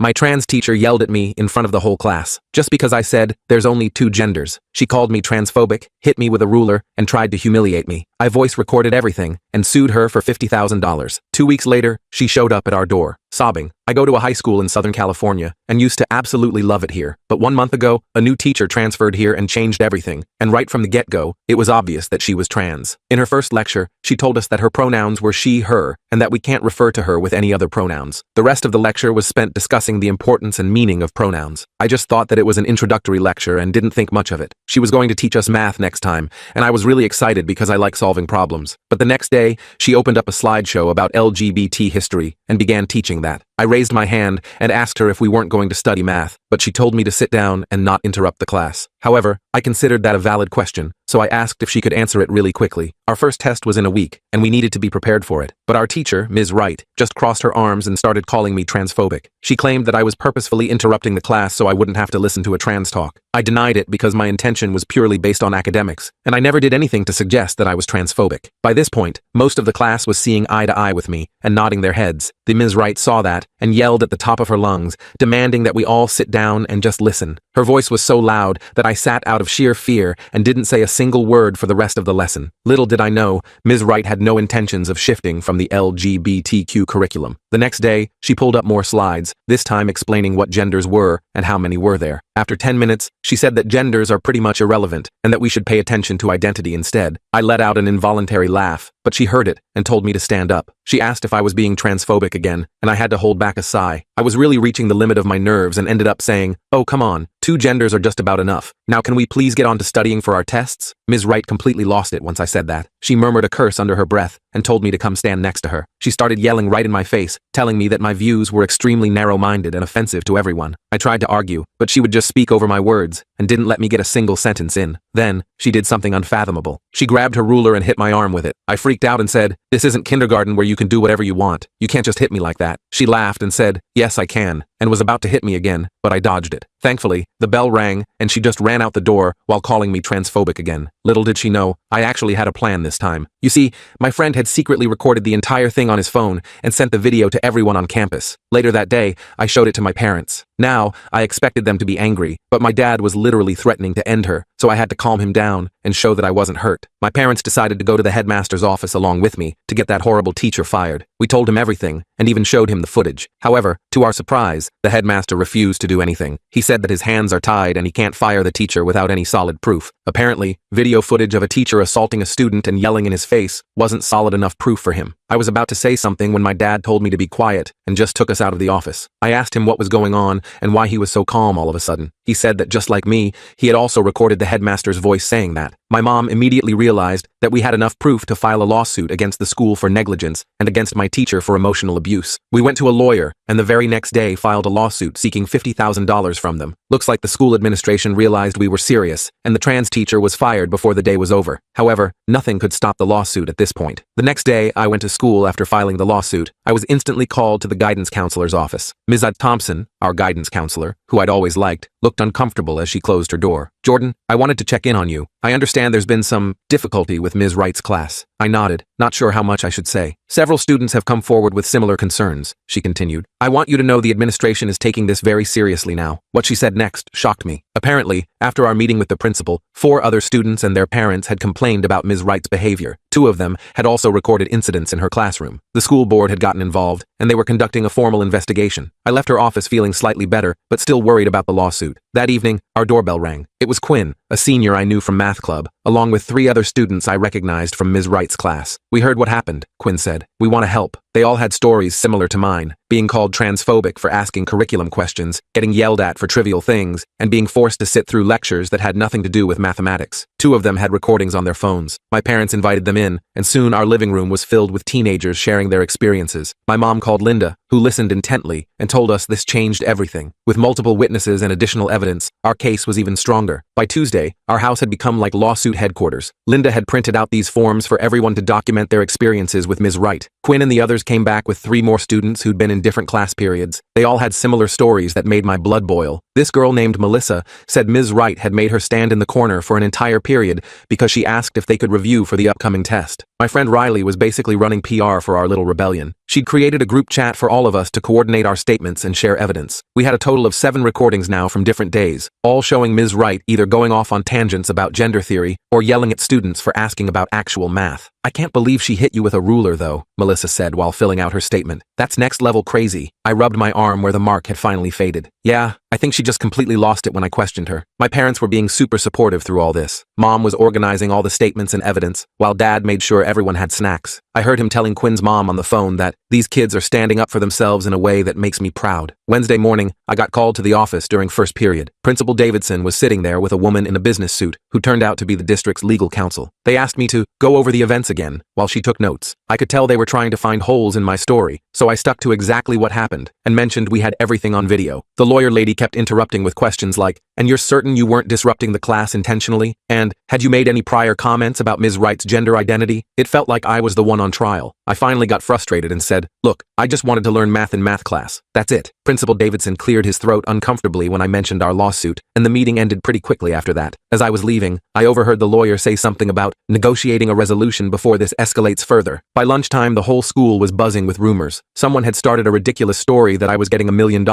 My trans teacher yelled at me in front of the whole class, just because I said, there's only two genders. She called me transphobic, hit me with a ruler, and tried to humiliate me. I voice recorded everything, and sued her for $50,000. 2 weeks later, she showed up at our door, sobbing. I go to a high school in Southern California, and used to absolutely love it here. But 1 month ago, a new teacher transferred here and changed everything, and right from the get-go, it was obvious that she was trans. In her first lecture, she told us that her pronouns were she, her, and that we can't refer to her with any other pronouns. The rest of the lecture was spent discussing the importance and meaning of pronouns. I just thought that it was an introductory lecture and didn't think much of it. She was going to teach us math next time, and I was really excited because I like solving problems. But the next day, she opened up a slideshow about LGBT history and began teaching that. I raised my hand and asked her if we weren't going to study math, but she told me to sit down and not interrupt the class. However, I considered that a valid question, so I asked if she could answer it really quickly. Our first test was in a week, and we needed to be prepared for it. But our teacher, Ms. Wright, just crossed her arms and started calling me transphobic. She claimed that I was purposefully interrupting the class so I wouldn't have to listen to a trans talk. I denied it because my intention was purely based on academics, and I never did anything to suggest that I was transphobic. By this point, most of the class was seeing eye to eye with me and nodding their heads. The Ms. Wright saw that and yelled at the top of her lungs, demanding that we all sit down and just listen. Her voice was so loud that I sat out of sheer fear and didn't say a single word for the rest of the lesson. Little did I know, Ms. Wright had no intentions of shifting from the LGBTQ curriculum. The next day, she pulled up more slides, this time explaining what genders were and how many were there. After 10 minutes, she said that genders are pretty much irrelevant and that we should pay attention to identity instead. I let out an involuntary laugh, but she heard it and told me to stand up. She asked if I was being transphobic again, and I had to hold back a sigh. I was really reaching the limit of my nerves and ended up saying, "Oh, come on, 2 genders are just about enough. Now can we please get on to studying for our tests?" Ms. Wright completely lost it once I said that. She murmured a curse under her breath and told me to come stand next to her. She started yelling right in my face, telling me that my views were extremely narrow-minded and offensive to everyone. I tried to argue, but she would just speak over my words and didn't let me get a single sentence in. Then, she did something unfathomable. She grabbed her ruler and hit my arm with it. I freaked out and said, "This isn't kindergarten where you can do whatever you want. You can't just hit me like that." She laughed and said, "Yes, I can," and was about to hit me again, but I dodged it. Thankfully, the bell rang, and she just ran out the door while calling me transphobic again. Little did she know, I actually had a plan this time. You see, my friend had secretly recorded the entire thing on his phone and sent the video to everyone on campus. Later that day, I showed it to my parents. Now, I expected them to be angry, but my dad was literally threatening to end her, so I had to calm him down and show that I wasn't hurt. My parents decided to go to the headmaster's office along with me to get that horrible teacher fired. We told him everything and even showed him the footage. However, to our surprise, the headmaster refused to do anything. He said that his hands are tied and he can't fire the teacher without any solid proof. Apparently, video footage of a teacher assaulting a student and yelling in his face wasn't solid enough proof for him. I was about to say something when my dad told me to be quiet and just took us out of the office. I asked him what was going on and why he was so calm all of a sudden. He said that just like me, he had also recorded the headmaster's voice saying that. My mom immediately realized that we had enough proof to file a lawsuit against the school for negligence and against my teacher for emotional abuse. We went to a lawyer and the very next day filed a lawsuit seeking $50,000 from them. Looks like the school administration realized we were serious and the trans teacher was fired before the day was over. However, nothing could stop the lawsuit at this point. The next day, I went to school after filing the lawsuit. I was instantly called to the guidance counselor's office. Ms. Thompson, our guidance counselor, who I'd always liked, looked uncomfortable as she closed her door. "Jordan, I wanted to check in on you. I understand there's been some difficulty with Ms. Wright's class." I nodded, not sure how much I should say. "Several students have come forward with similar concerns," she continued. "I want you to know the administration is taking this very seriously now." What she said next shocked me. Apparently, after our meeting with the principal, 4 other students and their parents had complained about Ms. Wright's behavior. 2 of them had also recorded incidents in her classroom. The school board had gotten involved, and they were conducting a formal investigation. I left her office feeling slightly better, but still worried about the lawsuit. That evening, our doorbell rang. It was Quinn, a senior I knew from math club, along with 3 other students I recognized from Ms. Wright's class. "We heard what happened," Quinn said. "We want to help." They all had stories similar to mine, being called transphobic for asking curriculum questions, getting yelled at for trivial things, and being forced to sit through lectures that had nothing to do with mathematics. 2 of them had recordings on their phones. My parents invited them in, and soon our living room was filled with teenagers sharing their experiences. My mom called Linda, who listened intently, and told us this changed everything. With multiple witnesses and additional evidence, our case was even stronger. By Tuesday, our house had become like lawsuit headquarters. Linda had printed out these forms for everyone to document their experiences with Ms. Wright. Quinn and the others came back with 3 more students who'd been in different class periods. They all had similar stories that made my blood boil. This girl named Melissa said Ms. Wright had made her stand in the corner for an entire period because she asked if they could review for the upcoming test. My friend Riley was basically running PR for our little rebellion. She'd created a group chat for all of us to coordinate our statements and share evidence. We had a total of 7 recordings now from different days, all showing Ms. Wright either going off on tangents about gender theory or yelling at students for asking about actual math. "I can't believe she hit you with a ruler though," Melissa said while filling out her statement. "That's next level crazy." I rubbed my arm where the mark had finally faded. "Yeah, I think she just completely lost it when I questioned her." My parents were being super supportive through all this. Mom was organizing all the statements and evidence, while Dad made sure everyone had snacks. I heard him telling Quinn's mom on the phone that these kids are standing up for themselves in a way that makes me proud. Wednesday morning, I got called to the office during first period. Principal Davidson was sitting there with a woman in a business suit who turned out to be the district's legal counsel. They asked me to go over the events again while she took notes. I could tell they were trying to find holes in my story, so I stuck to exactly what happened and mentioned we had everything on video. The lawyer lady kept interrupting with questions like, "And you're certain you weren't disrupting the class intentionally?" And, "Had you made any prior comments about Ms. Wright's gender identity?" It felt like I was the one on trial. I finally got frustrated and said, "Look, I just wanted to learn math in math class. That's it." Principal Davidson cleared his throat uncomfortably when I mentioned our lawsuit, and the meeting ended pretty quickly after that. As I was leaving, I overheard the lawyer say something about negotiating a resolution before this escalates further. By lunchtime, the whole school was buzzing with rumors. Someone had started a ridiculous story that I was getting $1 million,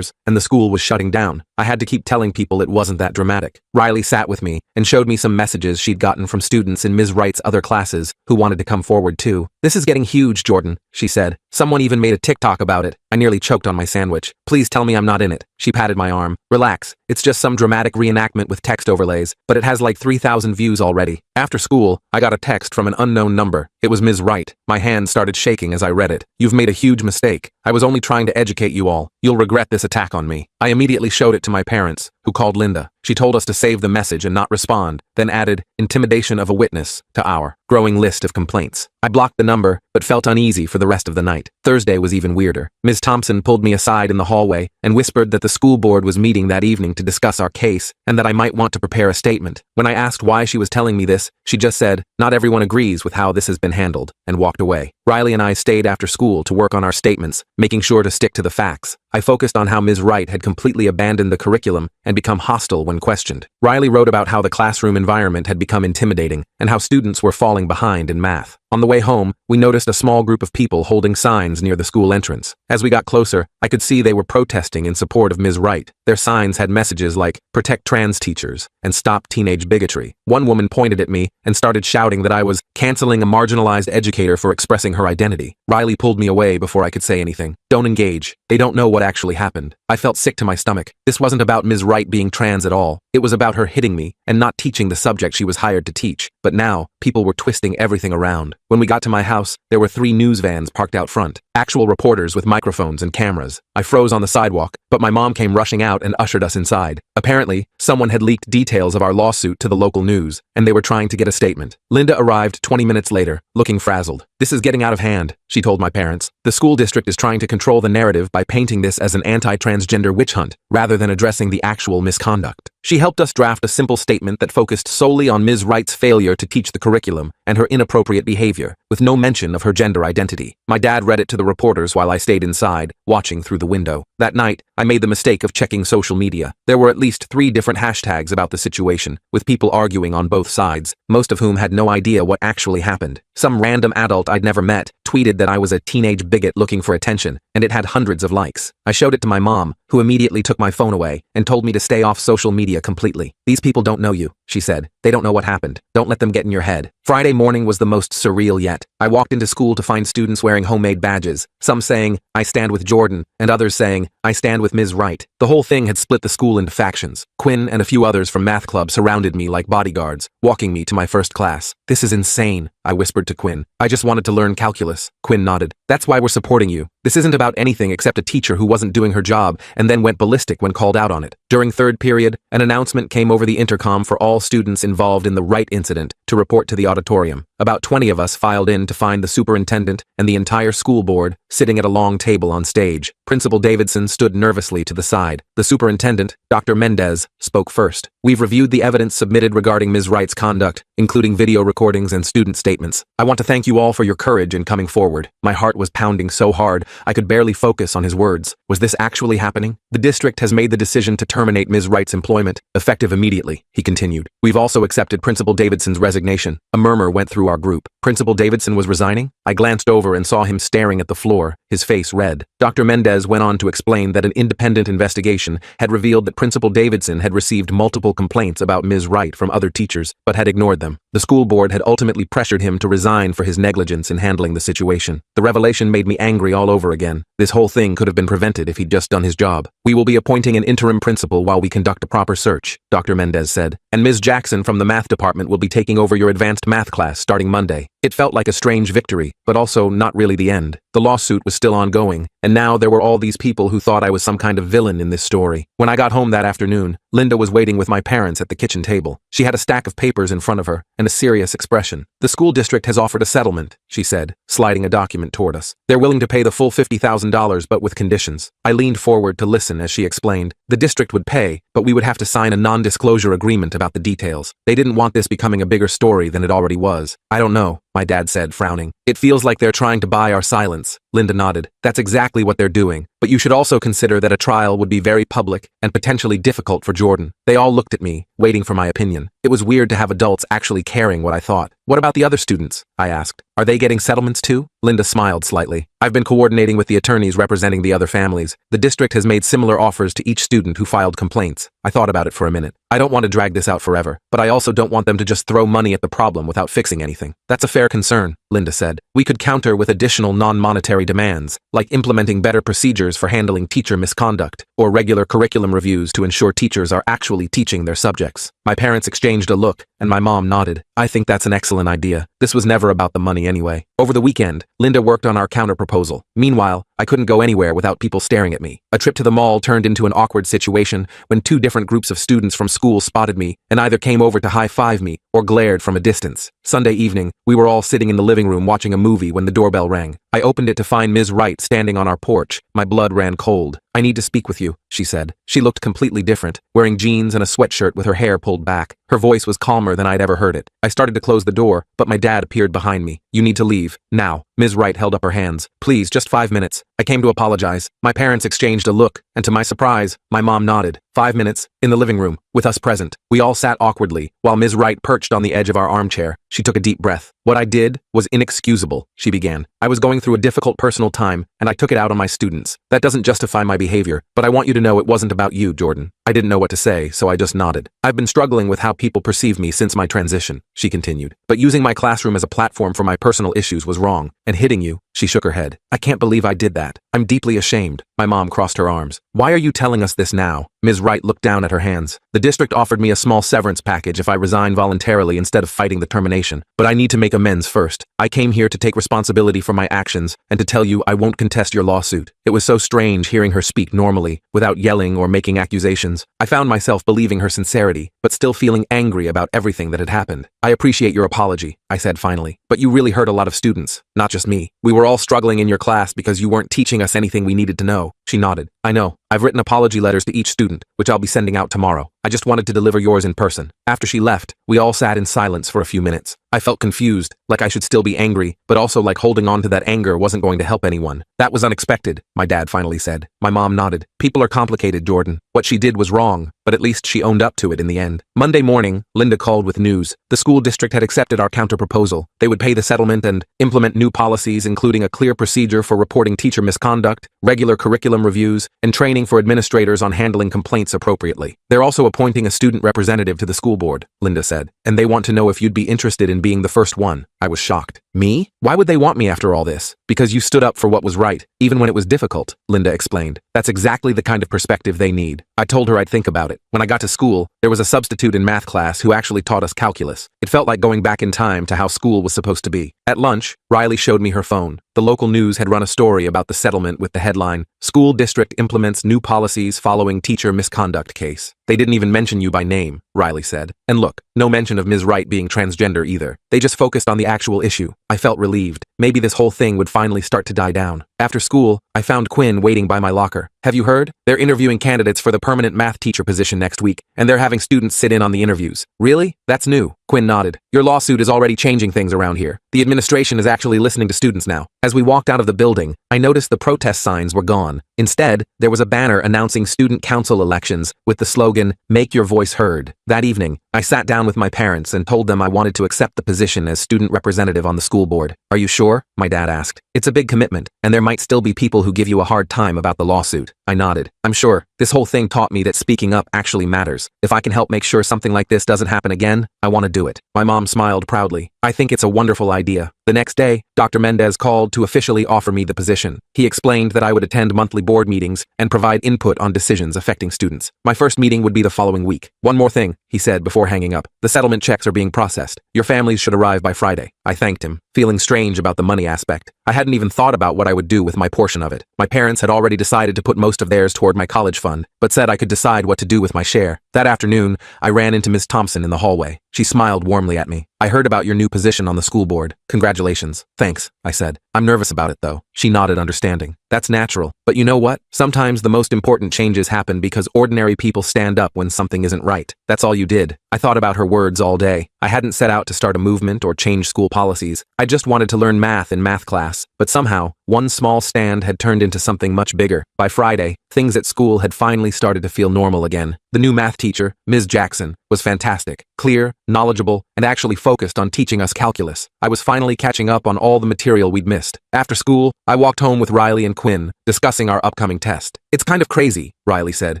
and the school was shutting down. I had to keep telling people it wasn't that dramatic. Riley sat with me and showed me some messages she'd gotten from students in Ms. Wright's other classes who wanted to come forward too. "This is getting huge, Jordan," she said. "Someone even made a TikTok about it." I nearly choked on my sandwich. "Please tell me I'm not in it." She patted my arm. "Relax. It's just some dramatic reenactment with text overlays, but it has like 3,000 views already." After school, I got a text from an unknown number. It was Ms. Wright. My hand started shaking as I read it. "You've made a huge mistake. I was only trying to educate you all. You'll regret this attack on me." I immediately showed it to my parents, who called Linda. She told us to save the message and not respond, then added intimidation of a witness to our growing list of complaints. I blocked the number, but felt uneasy for the rest of the night. Thursday was even weirder. Ms. Thompson pulled me aside in the hallway and whispered that the school board was meeting that evening to discuss our case and that I might want to prepare a statement. When I asked why she was telling me this, she just said, "Not everyone agrees with how this has been handled," and walked away. Riley and I stayed after school to work on our statements, making sure to stick to the facts. I focused on how Ms. Wright had completely abandoned the curriculum and become hostile when questioned. Riley wrote about how the classroom environment had become intimidating and how students were falling behind in math. On the way home, we noticed a small group of people holding signs near the school entrance. As we got closer, I could see they were protesting in support of Ms. Wright. Their signs had messages like, "Protect trans teachers," and "Stop teenage bigotry." One woman pointed at me and started shouting that I was canceling a marginalized educator for expressing her identity. Riley pulled me away before I could say anything. "Don't engage. They don't know what actually happened." I felt sick to my stomach. This wasn't about Ms. Wright being trans at all. It was about her hitting me and not teaching the subject she was hired to teach. But now, people were twisting everything around. When we got to my house, there were 3 news vans parked out front. Actual reporters with microphones and cameras. I froze on the sidewalk, but my mom came rushing out and ushered us inside. Apparently, someone had leaked details of our lawsuit to the local news, and they were trying to get a statement. Linda arrived 20 minutes later, looking frazzled. "This is getting out of hand," she told my parents. "The school district is trying to control the narrative by painting this as an anti-transgender witch hunt, rather than addressing the actual misconduct." She helped us draft a simple statement that focused solely on Ms. Wright's failure to teach the curriculum and her inappropriate behavior, with no mention of her gender identity. My dad read it to the reporters while I stayed inside, watching through the window. That night, I made the mistake of checking social media. There were at least 3 different hashtags about the situation, with people arguing on both sides, most of whom had no idea what actually happened. Some random adult I'd never met tweeted that I was a teenage bigot looking for attention, and it had hundreds of likes. I showed it to my mom, who immediately took my phone away and told me to stay off social media completely. "These people don't know you," she said. "They don't know what happened. Don't let them get in your head." Friday morning was the most surreal yet. I walked into school to find students wearing homemade badges, some saying, "I stand with Jordan," and others saying, "I stand with Ms. Wright." The whole thing had split the school into factions. Quinn and a few others from math club surrounded me like bodyguards, walking me to my first class. "This is insane," I whispered to Quinn. "I just wanted to learn calculus." Quinn nodded. "That's why we're supporting you. This isn't about anything except a teacher who wasn't doing her job and then went ballistic when called out on it." During third period, an announcement came over the intercom for all students involved in the Wright incident to report to the auditorium. About 20 of us filed in to find the superintendent and the entire school board sitting at a long table on stage. Principal Davidson stood nervously to the side. The superintendent, Dr. Mendez, spoke first. We've reviewed the evidence submitted regarding Ms. Wright's conduct, including video recordings and student statements. I want to thank you all for your courage in coming forward. My heart was pounding so hard, I could barely focus on his words. Was this actually happening? The district has made the decision to terminate Ms. Wright's employment, effective immediately, he continued. We've also accepted Principal Davidson's resignation. A murmur went through our group. Principal Davidson was resigning? I glanced over and saw him staring at the floor, his face red. Dr. Mendez went on to explain that an independent investigation had revealed that Principal Davidson had received multiple complaints about Ms. Wright from other teachers, but had ignored them. The school board had ultimately pressured him to resign for his negligence in handling the situation. The revelation made me angry all over again. This whole thing could have been prevented if he'd just done his job. We will be appointing an interim principal while we conduct a proper search, Dr. Mendez said, and Ms. Jackson from the math department will be taking over your advanced math class starting Monday. It felt like a strange victory, but also not really the end. The lawsuit was still ongoing, and now there were all these people who thought I was some kind of villain in this story. When I got home that afternoon, Linda was waiting with my parents at the kitchen table. She had a stack of papers in front of her and a serious expression. The school district has offered a settlement, she said, sliding a document toward us. They're willing to pay the full $50,000, but with conditions. I leaned forward to listen as she explained. The district would pay, but we would have to sign a non-disclosure agreement about the details. They didn't want this becoming a bigger story than it already was. I don't know, my dad said, frowning. It feels like they're trying to buy our silence. Linda nodded. That's exactly what they're doing. But you should also consider that a trial would be very public and potentially difficult for Jordan. They all looked at me, waiting for my opinion. It was weird to have adults actually caring what I thought. What about the other students? I asked. Are they getting settlements too? Linda smiled slightly. I've been coordinating with the attorneys representing the other families. The district has made similar offers to each student who filed complaints. I thought about it for a minute. I don't want to drag this out forever, but I also don't want them to just throw money at the problem without fixing anything. That's a fair concern, Linda said. We could counter with additional non-monetary demands, like implementing better procedures for handling teacher misconduct, or regular curriculum reviews to ensure teachers are actually teaching their subjects. My parents exchanged a look, and my mom nodded. I think that's an excellent idea. This was never about the money anyway. Over the weekend, Linda worked on our counter-proposal. Meanwhile, I couldn't go anywhere without people staring at me. A trip to the mall turned into an awkward situation when two different groups of students from school spotted me and either came over to high-five me or glared from a distance. Sunday evening, we were all sitting in the living room watching a movie when the doorbell rang. I opened it to find Ms. Wright standing on our porch. My blood ran cold. I need to speak with you, she said. She looked completely different, wearing jeans and a sweatshirt with her hair pulled back. Her voice was calmer than I'd ever heard it. I started to close the door, but my dad appeared behind me. You need to leave, now. Ms. Wright held up her hands. Please, just 5 minutes. I came to apologize. My parents exchanged a look, and to my surprise, my mom nodded. 5 minutes, in the living room, with us present. We all sat awkwardly, while Ms. Wright perched on the edge of our armchair. She took a deep breath. What I did was inexcusable, she began. I was going through a difficult personal time, and I took it out on my students. That doesn't justify my behavior, but I want you to know it wasn't about you, Jordan. I didn't know what to say, so I just nodded. I've been struggling with how people perceive me since my transition, she continued. But using my classroom as a platform for my personal issues was wrong, and hitting you, she shook her head. I can't believe I did that. I'm deeply ashamed. My mom crossed her arms. Why are you telling us this now? Ms. Wright looked down at her hands. The district offered me a small severance package if I resign voluntarily instead of fighting the termination, but I need to make amends first. I came here to take responsibility for my actions and to tell you I won't contest your lawsuit. It was so strange hearing her speak normally, without yelling or making accusations. I found myself believing her sincerity, but still feeling angry about everything that had happened. I appreciate your apology, I said finally, but you really hurt a lot of students, not just me. We were all struggling in your class because you weren't teaching us anything we needed to know. She nodded. I know. I've written apology letters to each student, which I'll be sending out tomorrow. I just wanted to deliver yours in person. After she left, we all sat in silence for a few minutes. I felt confused, like I should still be angry, but also like holding on to that anger wasn't going to help anyone. That was unexpected, my dad finally said. My mom nodded. People are complicated, Jordan. What she did was wrong, but at least she owned up to it in the end. Monday morning, Linda called with news. The school district had accepted our counter-proposal. They would pay the settlement and implement new policies, including a clear procedure for reporting teacher misconduct, regular curriculum reviews, and training for administrators on handling complaints appropriately. They're also appointing a student representative to the school board, Linda said, and they want to know if you'd be interested in being the first one. I was shocked. Me? Why would they want me after all this? Because you stood up for what was right, even when it was difficult, Linda explained. That's exactly the kind of perspective they need. I told her I'd think about it. When I got to school, there was a substitute in math class who actually taught us calculus. It felt like going back in time to how school was supposed to be. At lunch, Riley showed me her phone. The local news had run a story about the settlement with the headline, "School District Implements New Policies Following Teacher Misconduct Case." They didn't even mention you by name, Riley said. And look, no mention of Ms. Wright being transgender either. They just focused on the actual issue. I felt relieved. Maybe this whole thing would finally start to die down. After school, I found Quinn waiting by my locker. Have you heard? They're interviewing candidates for the permanent math teacher position next week, and they're having students sit in on the interviews. Really? That's new. Quinn nodded. Your lawsuit is already changing things around here. The administration is actually listening to students now. As we walked out of the building, I noticed the protest signs were gone. Instead, there was a banner announcing student council elections with the slogan, "Make your voice heard." That evening, I sat down with my parents and told them I wanted to accept the position as student representative on the school board. Are you sure? My dad asked. It's a big commitment, and there might still be people who give you a hard time about the lawsuit. I nodded. I'm sure. This whole thing taught me that speaking up actually matters. If I can help make sure something like this doesn't happen again, I want to do it. My mom smiled proudly. I think it's a wonderful idea. The next day, Dr. Mendez called to officially offer me the position. He explained that I would attend monthly board meetings and provide input on decisions affecting students. My first meeting would be the following week. One more thing, he said before hanging up. The settlement checks are being processed. Your families should arrive by Friday. I thanked him, feeling strange about the money aspect. I hadn't even thought about what I would do with my portion of it. My parents had already decided to put most of theirs toward my college fund, but said I could decide what to do with my share. That afternoon, I ran into Ms. Thompson in the hallway. She smiled warmly at me. I heard about your new position on the school board. Congratulations. Thanks, I said. I'm nervous about it though. She nodded understanding. That's natural. But you know what? Sometimes the most important changes happen because ordinary people stand up when something isn't right. That's all you did. I thought about her words all day. I hadn't set out to start a movement or change school policies. I just wanted to learn math in math class. But somehow, one small stand had turned into something much bigger. By Friday, things at school had finally started to feel normal again. The new math teacher, Ms. Jackson, was fantastic, clear, knowledgeable, and actually focused on teaching us calculus. I was finally catching up on all the material we'd missed. After school, I walked home with Riley and Quinn, discussing our upcoming test. It's kind of crazy, Riley said.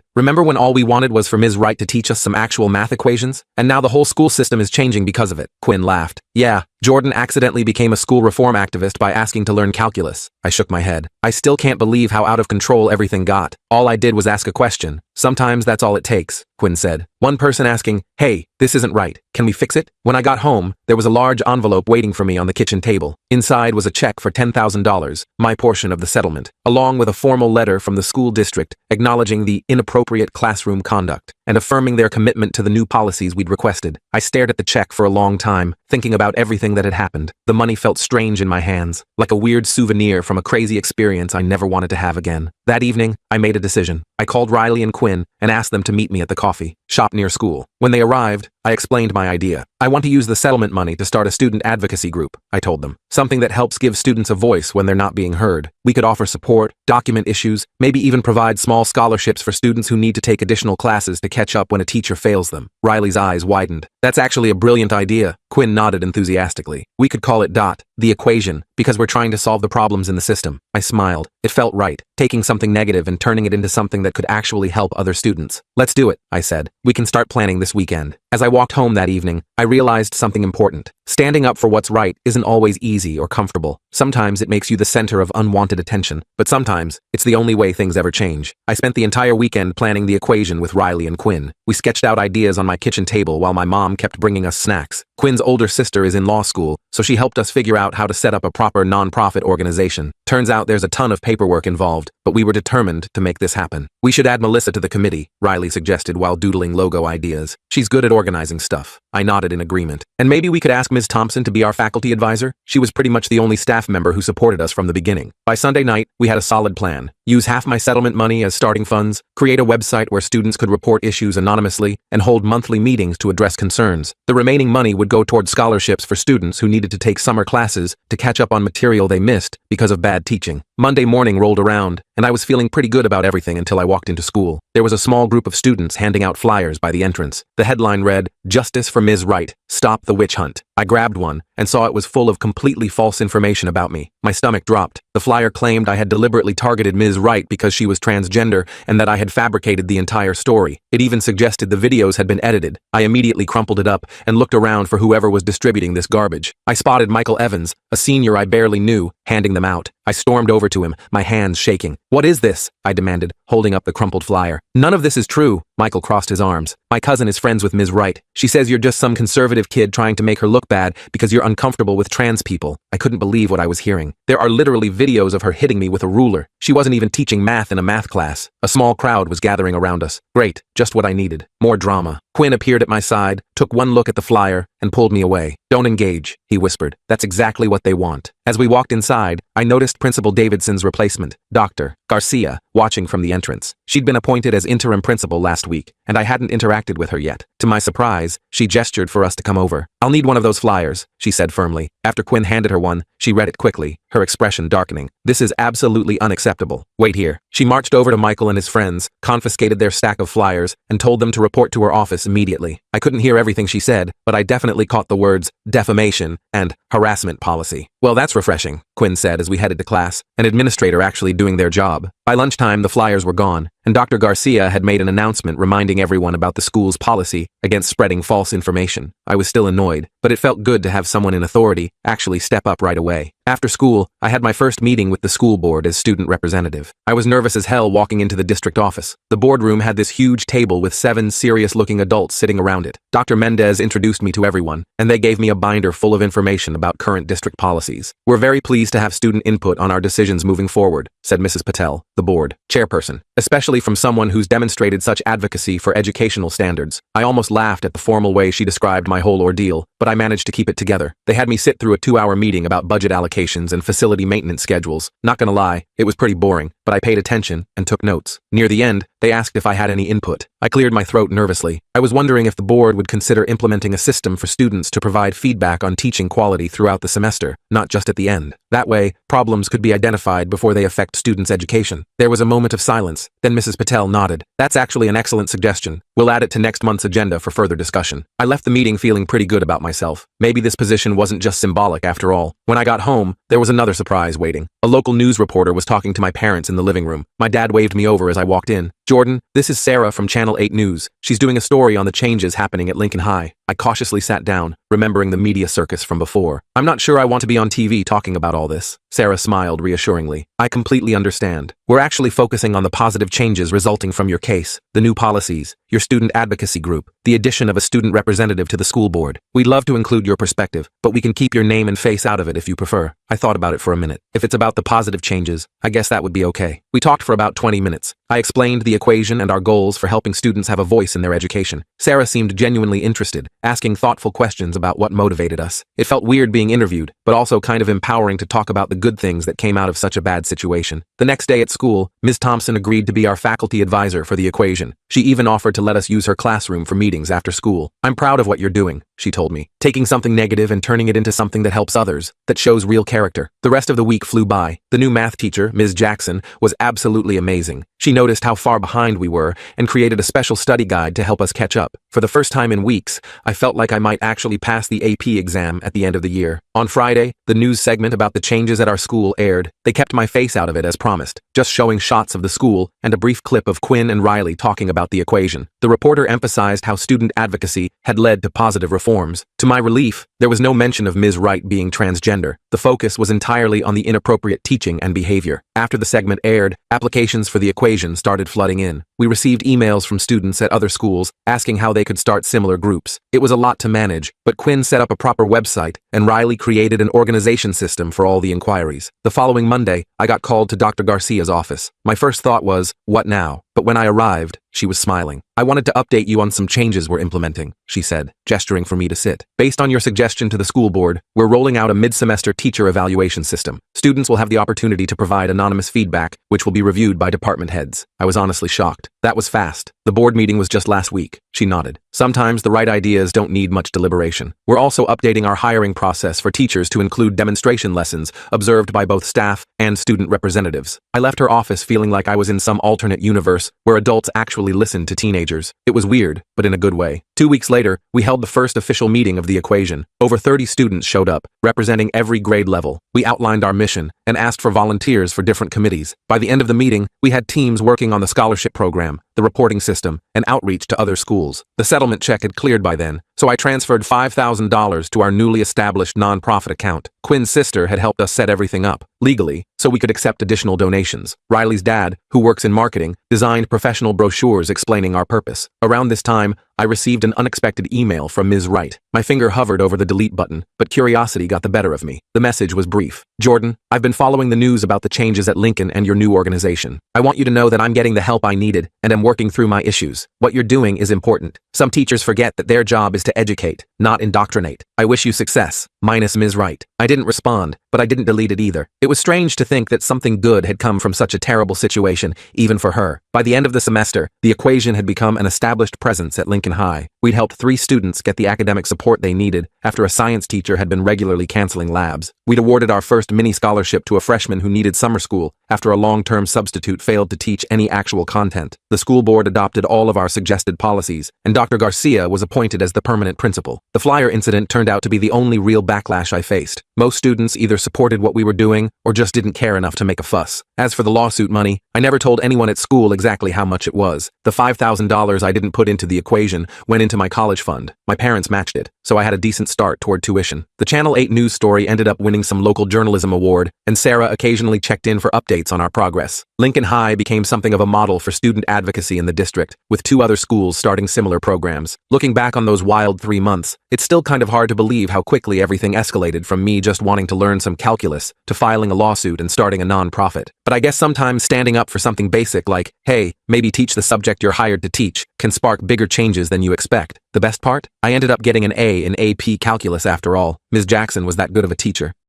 Remember when all we wanted was for Ms. Wright to teach us some actual math equations? And now the whole school system is changing because of it. Quinn laughed. Yeah, Jordan accidentally became a school reform activist by asking to learn calculus. I shook my head. I still can't believe how out of control everything got. All I did was ask a question. Sometimes that's all it takes, Quinn said. One person asking, hey, this isn't right. Can we fix it? When I got home, there was a large envelope waiting for me on the kitchen table. Inside was a check for $10,000, my portion of the settlement, along with a formal letter from the school district acknowledging the inappropriate classroom conduct and affirming their commitment to the new policies we'd requested. I stared at the check for a long time, thinking about everything that had happened. The money felt strange in my hands, like a weird souvenir from a crazy experience I never wanted to have again. That evening, I made a decision. I called Riley and Quinn and asked them to meet me at the coffee shop near school. When they arrived, I explained my idea. I want to use the settlement money to start a student advocacy group, I told them. Something that helps give students a voice when they're not being heard. We could offer support, document issues, maybe even provide small scholarships for students who need to take additional classes to catch up when a teacher fails them. Riley's eyes widened. That's actually a brilliant idea. Quinn nodded enthusiastically. We could call it the equation, because we're trying to solve the problems in the system. I smiled. It felt right, taking something negative and turning it into something that could actually help other students. Let's do it, I said. We can start planning this weekend. As I walked home that evening, I realized something important. Standing up for what's right isn't always easy or comfortable. Sometimes it makes you the center of unwanted attention, but sometimes it's the only way things ever change. I spent the entire weekend planning the equation with Riley and Quinn. We sketched out ideas on my kitchen table while my mom kept bringing us snacks. Quinn's older sister is in law school, so she helped us figure out how to set up a proper nonprofit organization. Turns out there's a ton of paperwork involved, but we were determined to make this happen. We should add Melissa to the committee, Riley suggested while doodling logo ideas. She's good at organizing stuff. I nodded in agreement. And maybe we could ask Ms. Thompson to be our faculty advisor? She was pretty much the only staff member who supported us from the beginning. By Sunday night, we had a solid plan. Use half my settlement money as starting funds, create a website where students could report issues anonymously, and hold monthly meetings to address concerns. The remaining money would go toward scholarships for students who needed to take summer classes to catch up on material they missed because of bad teaching. Monday morning rolled around, and I was feeling pretty good about everything until I walked into school. There was a small group of students handing out flyers by the entrance. The headline read, "Justice for Ms. Wright. Stop the witch hunt." I grabbed one and saw it was full of completely false information about me. My stomach dropped. The flyer claimed I had deliberately targeted Ms. Wright because she was transgender and that I had fabricated the entire story. It even suggested the videos had been edited. I immediately crumpled it up and looked around for whoever was distributing this garbage. I spotted Michael Evans, a senior I barely knew, handing them out. I stormed over to him, my hands shaking. "What is this?" I demanded, holding up the crumpled flyer. "None of this is true." Michael crossed his arms. "My cousin is friends with Ms. Wright. She says you're just some conservative kid trying to make her look bad because you're uncomfortable with trans people." I couldn't believe what I was hearing. There are literally videos of her hitting me with a ruler. She wasn't even teaching math in a math class. A small crowd was gathering around us. Great, just what I needed. More drama. Quinn appeared at my side, took one look at the flyer, and pulled me away. "Don't engage," he whispered. "That's exactly what they want." As we walked inside, I noticed Principal Davidson's replacement, Dr. Garcia, watching from the entrance. She'd been appointed as interim principal last week, and I hadn't interacted with her yet. To my surprise, she gestured for us to come over. "I'll need one of those flyers," she said firmly. After Quinn handed her one, she read it quickly, her expression darkening. "This is absolutely unacceptable. Wait here." She marched over to Michael and his friends, confiscated their stack of flyers, and told them to report to her office immediately. I couldn't hear everything she said, but I definitely caught the words defamation and harassment policy. "Well, that's refreshing," Quinn said as we headed to class, an administrator actually doing their job. By lunchtime, the flyers were gone, and Dr. Garcia had made an announcement reminding everyone about the school's policy against spreading false information. I was still annoyed, but it felt good to have someone in authority actually step up right away. After school, I had my first meeting with the school board as student representative. I was nervous as hell walking into the district office. The boardroom had this huge table with 7 serious-looking adults sitting around it. Dr. Mendez introduced me to everyone, and they gave me a binder full of information about current district policies. "We're very pleased to have student input on our decisions moving forward," said Mrs. Patel, the board chairperson, especially from someone who's demonstrated such advocacy for educational standards. I almost laughed at the formal way she described my whole ordeal, but I managed to keep it together. They had me sit through a 2-hour meeting about budget allocations and facility maintenance schedules. Not gonna lie, it was pretty boring, but I paid attention and took notes. Near the end, they asked if I had any input. I cleared my throat nervously. I was wondering if the board would consider implementing a system for students to provide feedback on teaching quality throughout the semester, not just at the end. That way, problems could be identified before they affect students' education. There was a moment of silence, then Mrs. Patel nodded. "That's actually an excellent suggestion. We'll add it to next month's agenda for further discussion." I left the meeting feeling pretty good about myself. Maybe this position wasn't just symbolic after all. When I got home, there was another surprise waiting. A local news reporter was talking to my parents in the living room. My dad waved me over as I walked in. "Jordan, this is Sarah from Channel 8 News. She's doing a story on the changes happening at Lincoln High." I cautiously sat down, remembering the media circus from before. "I'm not sure I want to be on TV talking about all this." Sarah smiled reassuringly. "I completely understand. We're actually focusing on the positive changes resulting from your case, the new policies, your student advocacy group, the addition of a student representative to the school board. We'd love to include your perspective, but we can keep your name and face out of it if you prefer." I thought about it for a minute. If it's about the positive changes, I guess that would be okay. We talked for about 20 minutes. I explained the equation and our goals for helping students have a voice in their education. Sarah seemed genuinely interested, asking thoughtful questions about what motivated us. It felt weird being interviewed, but also kind of empowering to talk about the good things that came out of such a bad situation. The next day at school, Ms. Thompson agreed to be our faculty advisor for the equation. She even offered to let us use her classroom for meetings after school. "I'm proud of what you're doing," she told me, "taking something negative and turning it into something that helps others, that shows real character." The rest of the week flew by. The new math teacher, Ms. Jackson, was absolutely amazing. She noticed how far behind we were and created a special study guide to help us catch up. For the first time in weeks, I felt like I might actually pass the AP exam at the end of the year. On Friday, the news segment about the changes at our school aired. They kept my face out of it as promised, just showing shots of the school and a brief clip of Quinn and Riley talking about the equation. The reporter emphasized how student advocacy had led to positive reforms. To my relief, there was no mention of Ms. Wright being transgender. The focus was entirely on the inappropriate teaching and behavior. After the segment aired, applications for the equation started flooding in. We received emails from students at other schools asking how they could start similar groups. It was a lot to manage, but Quinn set up a proper website, and Riley created an organization system for all the inquiries. The following Monday, I got called to Dr. Garcia's office. My first thought was, what now? But when I arrived, she was smiling. "I wanted to update you on some changes we're implementing," she said, gesturing for me to sit. "Based on your suggestion to the school board, we're rolling out a mid-semester teacher evaluation system. Students will have the opportunity to provide anonymous feedback, which will be reviewed by department heads." I was honestly shocked. That was fast. The board meeting was just last week. She nodded. "Sometimes the right ideas don't need much deliberation. We're also updating our hiring process for teachers to include demonstration lessons observed by both staff and student representatives." I left her office feeling like I was in some alternate universe where adults actually listened to teenagers. It was weird, but in a good way. 2 weeks later, we held the first official meeting of the equation. Over 30 students showed up, representing every grade level. We outlined our mission and asked for volunteers for different committees. By the end of the meeting, we had teams working on the scholarship program, the reporting system, and outreach to other schools. The settlement check had cleared by then, so I transferred $5,000 to our newly established nonprofit account. Quinn's sister had helped us set everything up, legally, so we could accept additional donations. Riley's dad, who works in marketing, designed professional brochures explaining our purpose. Around this time, I received an unexpected email from Ms. Wright. My finger hovered over the delete button, but curiosity got the better of me. The message was brief. Jordan, I've been following the news about the changes at Lincoln and your new organization. I want you to know that I'm getting the help I needed and am working through my issues. What you're doing is important. Some teachers forget that their job is to educate, not indoctrinate. I wish you success. Minus Ms. Wright. I didn't respond, but I didn't delete it either. It was strange to think that something good had come from such a terrible situation, even for her. By the end of the semester, the equation had become an established presence at Lincoln High. We'd helped 3 students get the academic support they needed after a science teacher had been regularly canceling labs. We'd awarded our first mini scholarship to a freshman who needed summer school after a long-term substitute failed to teach any actual content. The school board adopted all of our suggested policies, and Dr. Garcia was appointed as the permanent principal. The flyer incident turned out to be the only real backlash I faced. Most students either supported what we were doing or just didn't care enough to make a fuss. As for the lawsuit money, I never told anyone at school exactly how much it was. The $5,000 I didn't put into the equation went into my college fund. My parents matched it, so I had a decent start toward tuition. The Channel 8 news story ended up winning some local journalism award, and Sarah occasionally checked in for updates on our progress. Lincoln High became something of a model for student advocacy in the district, with 2 other schools starting similar programs. Looking back on those wild 3 months, it's still kind of hard to believe how quickly everything escalated from me just wanting to learn some calculus to filing a lawsuit and starting a non-profit. But I guess sometimes standing up for something basic like, hey, maybe teach the subject you're hired to teach, can spark bigger changes than you expect. The best part? I ended up getting an A in AP Calculus after all. Ms. Jackson was that good of a teacher.